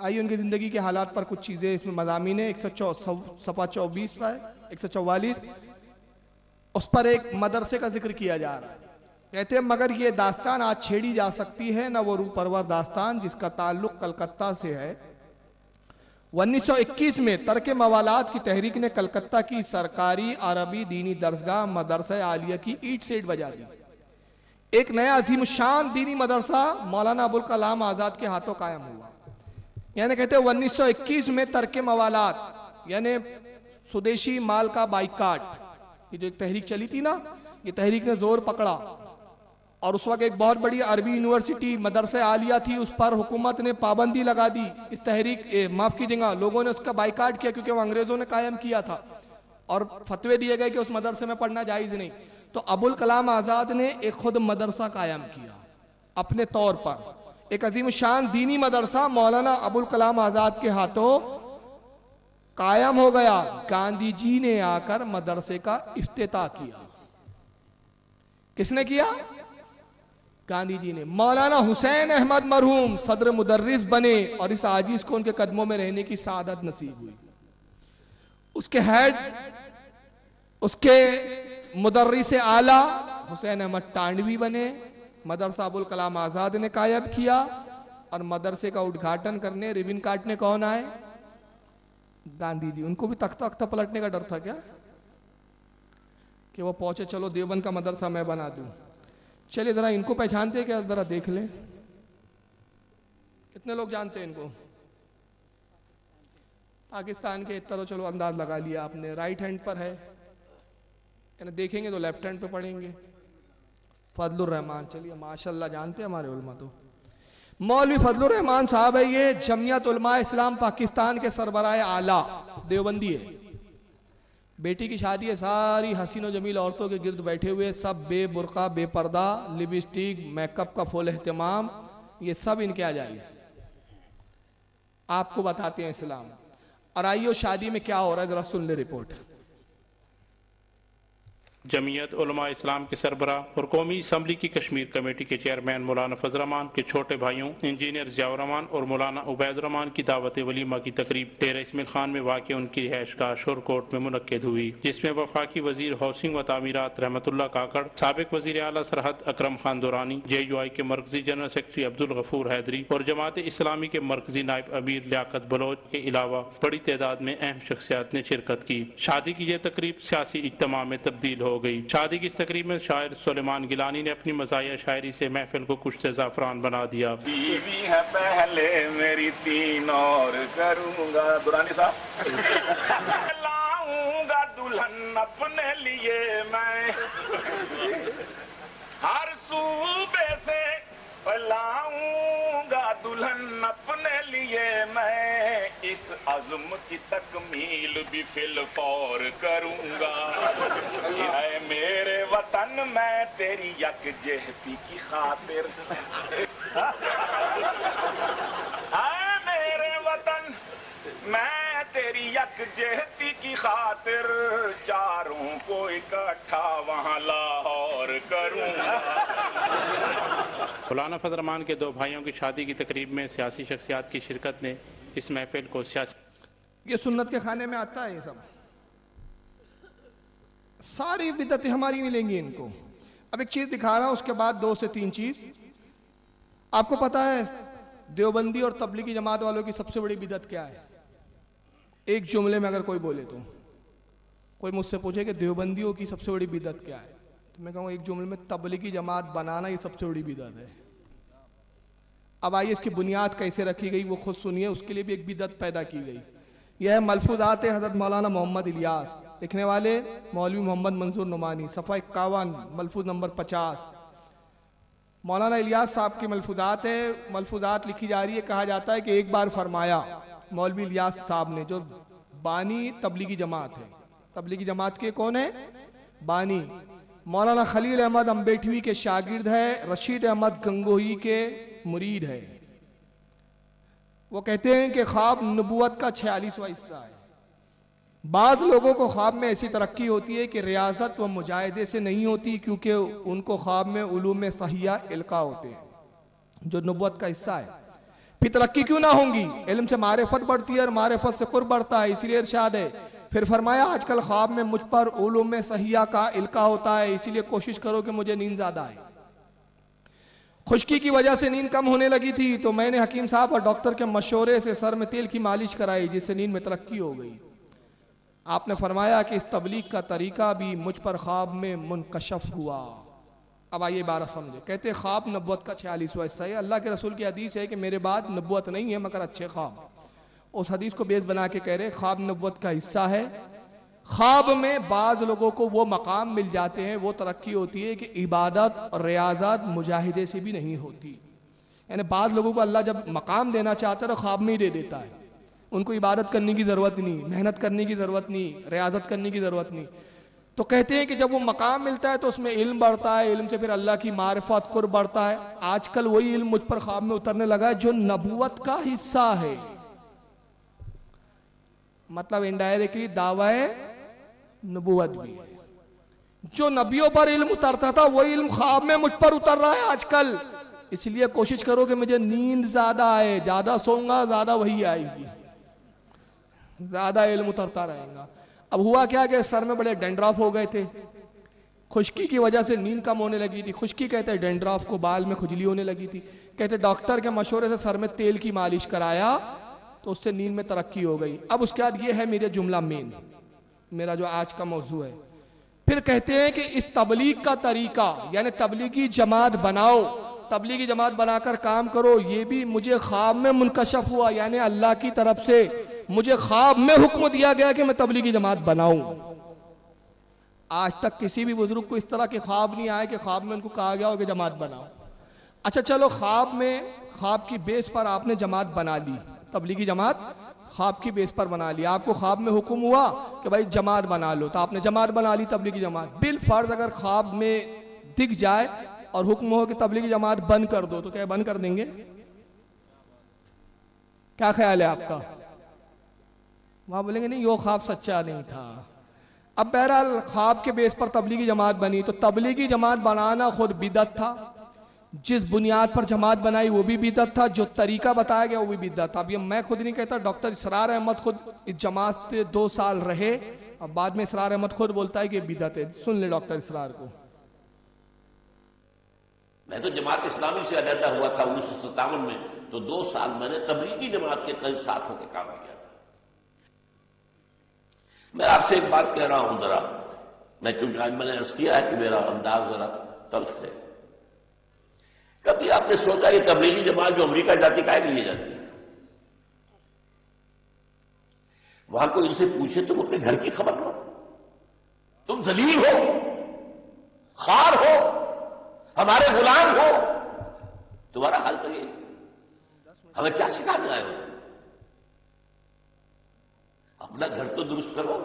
आइए उनकी जिंदगी के हालात पर कुछ चीजें इसमें मज़ामीन है। 124 पर 144 उस पर एक मदरसे का जिक्र किया जा रहा है। कहते हैं मगर ये दास्तान आज छेड़ी जा सकती है ना, वो रूह परवर दास्तान जिसका ताल्लुक कलकत्ता से है। 1921 में तर्क मवालात की तहरीक ने कलकत्ता की सरकारी अरबी दीनी दरसगाह मदरसा आलिया की ईंट सेट बजा दी। एक नया अजीमशान दीनी मदरसा मौलाना अबुल कलाम आजाद के हाथों कायम हुआ। यानी कहते हैं 1921 में तर्क मवालात यानी स्वदेशी माल का बाइकाट, ये जो एक तहरीक चली थी ना, ये तहरीक ने जोर पकड़ा और उस वक्त एक बहुत बड़ी अरबी यूनिवर्सिटी मदरसा आलिया थी, उस पर हुकूमत ने पाबंदी लगा दी। इस तहरीक माफ कीजिएगा, लोगों ने उसका बाइकाट किया क्योंकि वो अंग्रेजों ने कायम किया था और फतवे दिए गए कि उस मदरसे में पढ़ना जायज नहीं। तो अबुल कलाम आजाद ने एक खुद मदरसा कायम किया अपने तौर पर। एक अजीम शान दीनी मदरसा मौलाना अबुल कलाम आजाद के हाथों कायम हो गया। गांधी जी ने आकर मदरसे का इफ्तिताह किया। किसने किया? गांधी जी ने। मौलाना हुसैन अहमद मरहूम सदर मुदर्रिस बने और इस आजीज को उनके कदमों में रहने की सादत नसीब हुई। उसके हेड, उसके मुदर्रिस आला हुसैन अहमद टांडवी बने, मदरसा अबुल कलाम आजाद ने कायम किया, और मदरसे का उद्घाटन करने, रिबन काटने कौन आए? गांधी जी। उनको भी तख्ता तख्ता पलटने का डर था क्या कि वो पहुंचे, चलो देवबंद का मदरसा मैं बना दूं? चलिए जरा इनको पहचानते हैं क्या, जरा देख लें कितने लोग जानते हैं इनको? पाकिस्तान के इतना तो चलो अंदाज लगा लिया आपने, राइट हैंड पर है, यानी देखेंगे तो लेफ्ट हैंड पे पढ़ेंगे। फजलुर रहमान, चलिए माशाल्लाह जानते हैं हमारे उलमा तो। मौलवी फजलुर रहमान साहब है, ये जमियत उलमा इस्लाम पाकिस्तान के सरबराह आला देवबंदी है। बेटी की शादी है, सारी हसीन और जमील औरतों के गिर्द बैठे हुए, सब बेबुरका बेपर्दा, लिपस्टिक मेकअप का फुल एहतमाम, ये सब इनके आजाइज। आपको बताते हैं इस्लाम। और आइयो शादी में क्या हो रहा है जरा सुन ले रिपोर्ट। जमीयत उलमा इस्लाम के सरबराह और कौमी असम्बली की कश्मीर कमेटी के चेयरमैन मौलाना फजल रहमान के छोटे भाइयों इंजीनियर ज़ियाउर रहमान और मौलाना उबैद रहमान की दावत वलीमा की तकरीब डेरा इस्माइल खान में वाक़ उनकी रिहाइश गाह शोरकोट में मुनक्किद हुई, जिसमें वफाकी वजीर हाउसिंग व तामीरात रहमतुल्लाह काकड़, साबिक वजीर आला सरहद अकरम खान दुरानी, JUI के मरकजी जनरल सेक्रेटरी अब्दुल गफूर हैदरी और जमात इस्लामी के मरकजी नायब अमीर लियाकत बलोच के अलावा बड़ी तादाद में अहम शख्सियात ने शिरकत की। शादी की यह तकरीब सियासी इज्तिमा में तब्दील हो गई। शादी की इस तकरीब में शायर सुलेमान गिलानी ने अपनी मज़ाहिया शायरी से महफिल को कुश्ते ज़ाफ़रान बना दिया। बीवी है पहले मेरी 3 और करूंगा, दुरानी साहब लाऊंगा दुल्हन अपने लिए मैं, हर सूबे से लाऊंगा दुल्हन अपने लिए मैं, इस अज़्म की तकमील भी फिल फौर करूंगा। ऐ मेरे वतन मैं तेरी यकजहती की खातिर, ऐ मेरे वतन मैं तेरी यकजहती की खातिर, चारों को इकट्ठा वहाँ लाहौर करूंगा। मौलाना फजल रहमान के 2 भाइयों की शादी की तकरीब में सियासी शख्सियात की शिरकत ने इस महफिल को सियासी। ये सुन्नत के खाने में आता है, ये सब सारी बिदतें हमारी मिलेंगी इनको। अब एक चीज दिखा रहा हूं, उसके बाद 2 से 3 चीज। आपको पता है देवबंदी और तबलीगी जमात वालों की सबसे बड़ी बिदत क्या है? एक जुमले में अगर कोई बोले तो, कोई मुझसे पूछे कि देवबंदियों की सबसे बड़ी बिदत क्या है, तो मैं कहूँ एक जुमले में तबलीगी जमात बनाना ये सबसे बड़ी बिदत है। अब आइए इसकी बुनियाद कैसे रखी गई वो खुद सुनिए, उसके लिए भी एक बिदत पैदा की गई। यह है मलफूजात हज़रत मौलाना मोहम्मद इलियास, लिखने वाले मौलवी मोहम्मद मंसूर नुमानी, सफ़ा 51 मलफूज नंबर 50। मौलाना इलियास साहब की मलफूजात है। मलफूजात लिखी जा रही है, कहा जाता है कि एक बार फरमाया मौलवी इलियास साहब ने, जो बानी तबलीगी जमात है, तबलीगी जमात के कौन है? बानी मौलाना खलील अहमद अम्बेठवी के शागिर्द है, रशीद अहमद गंगोही के मुरीद है। वो कहते हैं कि ख्वाब नबूवत का 46वां हिस्सा है। बाद लोगों को ख्वाब में ऐसी तरक्की होती है कि रियाजत व मुजाहिदे से नहीं होती, क्योंकि उनको ख्वाब में उलूम सहिया इल्का होते हैं जो नबूवत का हिस्सा है। फिर तरक्की क्यों ना होंगी? इल्म से मारिफत बढ़ती है और मारिफत से कुर्ब बढ़ता है, इसलिए इरशाद है। फिर फरमाया आजकल ख्वाब में मुझ पर उलूम सहिया का इल्का होता है, इसीलिए कोशिश करो कि मुझे नींद ज्यादा आए। खुश्की की वजह से नींद कम होने लगी थी, तो मैंने हकीम साहब और डॉक्टर के मशवरे से सर में तेल की मालिश कराई, जिससे नींद में तरक्की हो गई। आपने फरमाया कि इस तबलीग का तरीका भी मुझ पर ख्वाब में मुनकशफ हुआ। अब आइए बारह समझे। कहते ख्वाब नबूवत का 46वां हिस्सा है। अल्लाह के रसूल की हदीस है कि मेरे बाद नबूवत नहीं है मगर अच्छे ख्वाब। उस हदीस को बेस बना के कह रहे ख्वाब नबूवत का हिस्सा है। ख्वाब में बाज लोगों को वो मकाम मिल जाते हैं, वो तरक्की होती है कि इबादत और रियाजत मुजाहिदे से भी नहीं होती। यानी बाज लोगों को अल्लाह जब मकाम देना चाहता है तो ख्वाब में ही दे देता है। उनको इबादत करने की ज़रूरत नहीं, मेहनत करने की ज़रूरत नहीं, रियाजत करने की ज़रूरत नहीं। तो कहते हैं कि जब वो मकाम मिलता है तो उसमें इल्म बढ़ता है, इल्म से फिर अल्लाह की मारिफत कुर्ब बढ़ता है। आजकल वही इल्म मुझ पर ख्वाब में उतरने लगा है जो नबूवत का हिस्सा है। मतलब इनडायरेक्टली दावा है नबूवत भी है। जो नबियों पर इल्म उतरता था वही इल्म ख्वाब में मुझ पर उतर रहा है आजकल। इसलिए कोशिश करो कि मुझे नींद ज्यादा आए, ज्यादा सोऊंगा ज्यादा वही आएगी, ज्यादा इल्म उतरता रहेगा। अब हुआ क्या कि सर में बड़े डेंड्राफ हो गए थे, खुश्की की वजह से नींद कम होने लगी थी। खुश्की कहते हैं डेंड्राफ को, बाल में खुजली होने लगी थी। कहते डॉक्टर के मशवरे से सर में तेल की मालिश कराया तो उससे नींद में तरक्की हो गई। अब उसके बाद ये है मेरे जुमला मेन, मेरा जो आज का मौजू है। फिर कहते हैं कि इस तबलीग का तरीका, यानी तबलीगी जमात बनाओ, तबलीगी जमात बनाकर काम करो, ये भी मुझे ख्वाब में मुनकशफ हुआ, यानी अल्लाह की तरफ से मुझे ख्वाब में हुक्म दिया गया कि मैं तबलीगी जमात बनाऊं। आज तक किसी भी बुजुर्ग को इस तरह के ख्वाब नहीं आए कि ख्वाब में उनको कहा गया हो कि जमात बनाओ। अच्छा चलो, ख्वाब की बेस पर आपने जमात बना ली, तबलीगी जमात ख्वाब की बेस पर बना ली। आपको ख्वाब में हुक्म हुआ कि भाई जमात बना लो, तो आपने जमात बना ली, तबलीगी जमात। बिल फर्ज अगर ख्वाब में दिख जाए और हुक्म हो कि तबलीगी जमात बंद कर दो, तो क्या बंद कर देंगे? क्या ख्याल है आपका? वहां बोलेंगे नहीं, वो ख्वाब सच्चा नहीं था। अब बहरहाल ख्वाब के बेस पर तबलीगी जमात बनी, तो तबलीगी जमात बनाना खुद बिदअत था, जिस बुनियाद पर जमात बनाई वो भी बिदअत था, जो तरीका बताया गया वो भी बिदअत था। अब ये मैं खुद नहीं कहता, डॉक्टर इसरार अहमद खुद इस जमात से 2 साल रहे, अब बाद में इसरार अहमद खुद बोलता है कि बिदअत है। सुन ले डॉक्टर इसरार को। मैं तो जमात इस्लामी से अलहदा हुआ था 1957 में, तो 2 साल मैंने तबलीगी जमात के कई साथ होकर काम किया था। मैं आपसे एक बात कह रहा हूं जरा, मैं क्योंकि आज मैंने अर्ज किया है कि मेरा अंदाज जरा तल्ख है। कभी आपने सोचा कि तबलीगी जमात जो अमेरिका जाती काहे लिए जाती है? वहां कोई इनसे पूछे तुम अपने घर की खबर लो, तुम जलील हो, खार हो, हमारे गुलाम हो, तुम्हारा हाल तो ये, हमें क्या सिखाने आए हो? अपना घर तो दुरुस्त करो।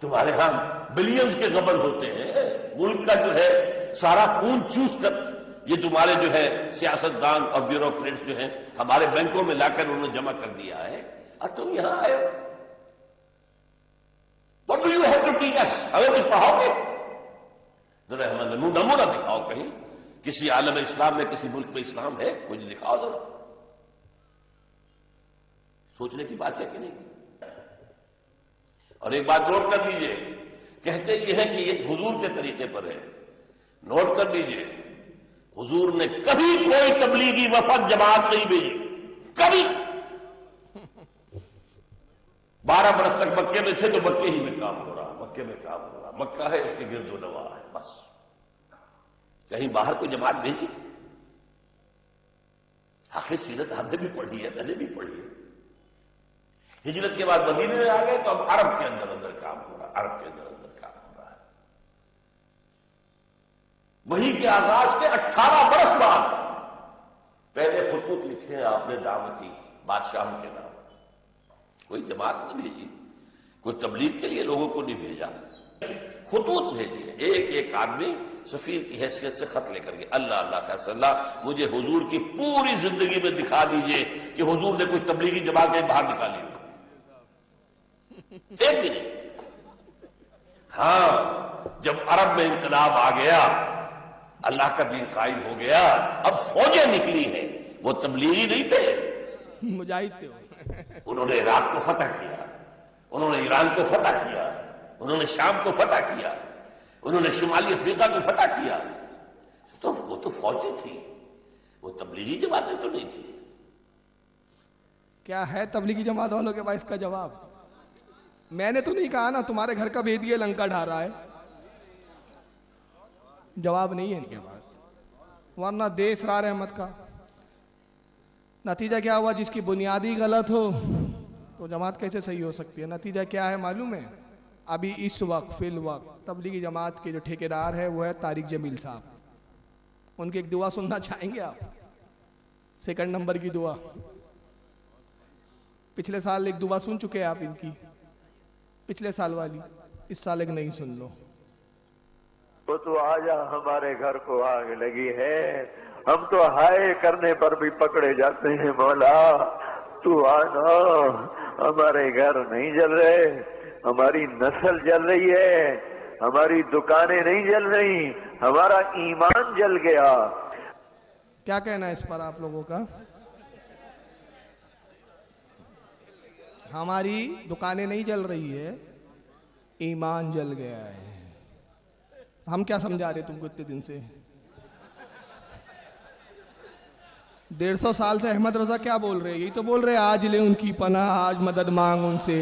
तुम्हारे यहां बिलियंस के गबन होते हैं, मुल्क का जो है सारा खून चूस कर ये तुम्हारे जो है सियासतदान और ब्यूरोक्रेट्स जो हैं हमारे बैंकों में लाकर उन्होंने जमा कर दिया है, और तुम यहां आए हो। What do you have to teach us? हमें कुछ पढ़ाओगे? जरा हमें नमूना दिखाओ कहीं, किसी आलम इस्लाम में, किसी मुल्क में इस्लाम है, कुछ दिखाओ जरा। सोचने की बात है कि नहीं? और एक बात नोट कर लीजिए, कहते ये है कि ये हुजूर के तरीके पर है। नोट कर लीजिए, हुजूर ने कभी कोई तबलीगी वफद जमात नहीं भेजी, कभी। 12 बरस तक मक्के में थे तो मक्के ही में काम हो रहा, मक्के में काम हो रहा, मक्का है उसके गिरदो नवा है, बस। कहीं बाहर कोई जमात भेजी? आखिर सीरत हमने भी पढ़ी है, मैंने भी पढ़ी है। हिजरत के बाद मदीने में आ गए तो अब अरब के अंदर अंदर काम हो रहा, अरब के अंदर अंदर काम हो रहा है। वही के आगाज के 18 बरस बाद पहले खुतूत लिखे आपने दावती बादशाहों के नाम। कोई जमात नहीं भेजी, कोई तबलीग के लिए लोगों को नहीं भेजा, खुतूत भेजिए। एक एक आदमी सफीर की हैसियत से खत लेकर के, अल्लाह अल्लाह खैर, मुझे हुजूर की पूरी जिंदगी में दिखा दीजिए कि हुजूर ने कोई तबलीगी जमात के बाहर निकाली, एक भी नहीं। हां, जब अरब में इंकलाब आ गया, अल्लाह का दीन कायम हो गया, अब फौजें निकली हैं, वो तबलीगी नहीं थे, मुजाहिद थे। उन्होंने इराक को फतह किया, उन्होंने ईरान को फतह किया, उन्होंने शाम को फतह किया, उन्होंने शुमाली अफ्रीका को फतह किया। तो वो तो फौजें थी, वो तबलीगी जमातें तो नहीं थी। क्या है तबलीगी जमात वालों के पास इसका जवाब? मैंने तो नहीं कहा ना तुम्हारे घर का भेदिए लंका ढा रहा है, जवाब नहीं है इनके पास। वरना दे इसरार अहमद का नतीजा क्या हुआ? जिसकी बुनियादी गलत हो तो जमात कैसे सही हो सकती है? नतीजा क्या है मालूम है? अभी इस वक्त फिल वक्त तबलीगी जमात के जो ठेकेदार है वो है तारिक जमील साहब। उनकी एक दुआ सुनना चाहेंगे आप? 2 नंबर की दुआ। पिछले साल एक दुआ सुन चुके हैं आप इनकी, पिछले साल वाली, इस साल एक नहीं सुन लो। तो आजा हमारे घर को आग लगी है, हम तो हाय करने पर भी पकड़े जाते हैं, मौला तू आना, हमारे घर नहीं जल रहे, हमारी नस्ल जल रही है, हमारी दुकानें नहीं जल रही, हमारा ईमान जल गया। क्या कहना है इस पर आप लोगों का? हमारी दुकानें नहीं जल रही है, ईमान जल गया है। हम क्या समझा रहे तुमको इतने दिन से? 150 साल से अहमद रजा क्या बोल रहे हैं? यही तो बोल रहे हैं, आज ले उनकी पनाह, आज मदद मांग उनसे,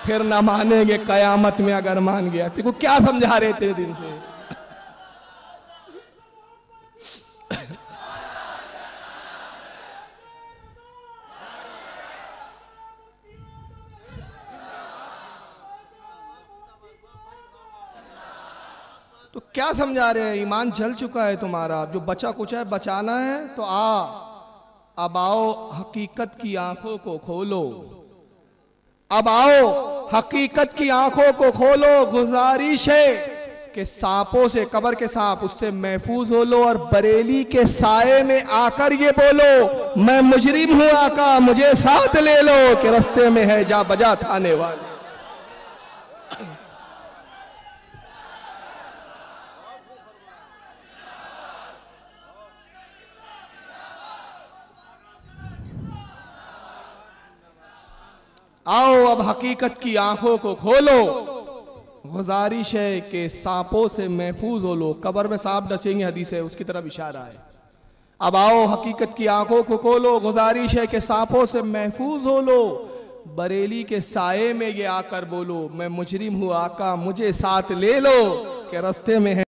फिर ना मानेंगे कयामत में अगर मान गया। तेरे को क्या समझा रहे इतने दिन से? तो क्या समझा रहे हैं? ईमान जल चुका है तुम्हारा, जो बचा कुछ है बचाना है तो अब आओ हकीकत की आंखों को खोलो, अब आओ हकीकत की आंखों को खोलो। गुजारिश है कि सांपों से, कब्र के सांप, उससे महफूज हो लो और बरेली के साये में आकर ये बोलो, मैं मुजरिम हूं आका, मुझे साथ ले लो, कि रास्ते में है जा बजा थाने वाले। आओ अब हकीकत की आंखों को खोलो। गुजारिश है कि सांपों से महफूज हो लो। कब्र में सांप डसेंगे, हदीस है, उसकी तरफ इशारा है। अब आओ हकीकत की आंखों को खोलो। गुजारिश है कि सांपों से महफूज हो लो, बरेली के साये में ये आकर बोलो, मैं मुजरिम हूं आका, मुझे साथ ले लो, कि रास्ते में है